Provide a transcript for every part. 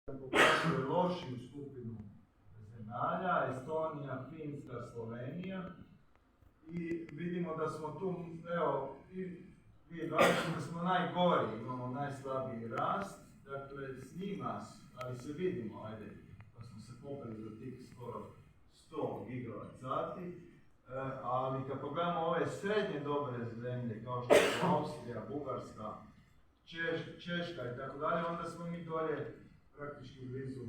pokazuje lošiju skupinu zemalja, Estonija, Finska, Slovenija. I vidimo da smo tu, evo, 2020 smo najgori, imamo najslabiji rast, dakle s njima, ali se vidimo, ajde, pa smo se popeli do tih skoro 100 gigawatt sati, ali kad pogledamo ove srednje dobre zemlje, kao što su Austrija, Bugarska, Češka i tako dalje, onda smo mi dolje praktički blizu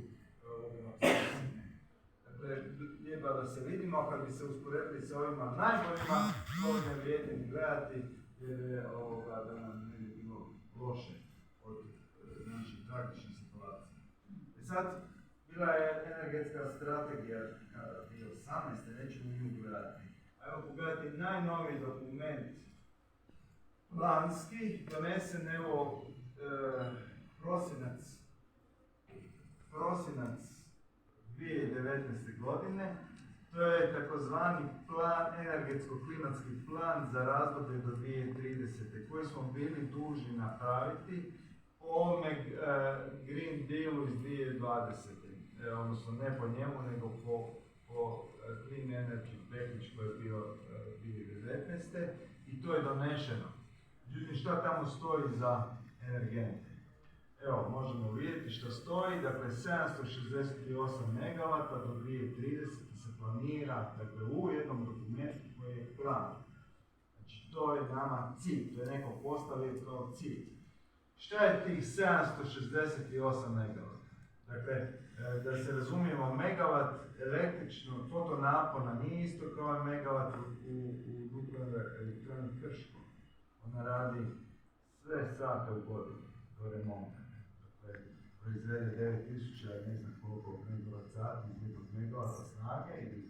Dakle, lijepa da se vidimo, a kad bi se usporedili sa ovima najboljima, to ne vrijedi ni gledati, jer je da nam ne bi bilo loše od naših tragičnih situacija. I sad, bila je energetska strategija 2018. Nećemo nju gledati. A evo pogledajte najnoviji dokument planski, donesen evo prosinac 2019. godine. To je takozvani energetsko-klimatski plan za razdoblje do 2030. koji smo bili dužni napraviti po ovome Green Dealu iz 2020. Odnosno ne po njemu, nego po Clean Energy Package koji je bio 2019. I to je donešeno. Međutim, šta tamo stoji za energente? Evo, možemo vidjeti što stoji, dakle 768 MW do 2030 se planira, dakle u jednom dokumentu koji je plan. Znači, to je nama cilj, to je neko postavio kao cilj. Šta je tih 768 MW? Dakle, da se razumijemo, megavat električnog fotonapona nije isto kao je megavat u nuklearnoj elektrani Krško. Ona radi sve sate u godinu do remonta. Proizvede 9000, ne znam koliko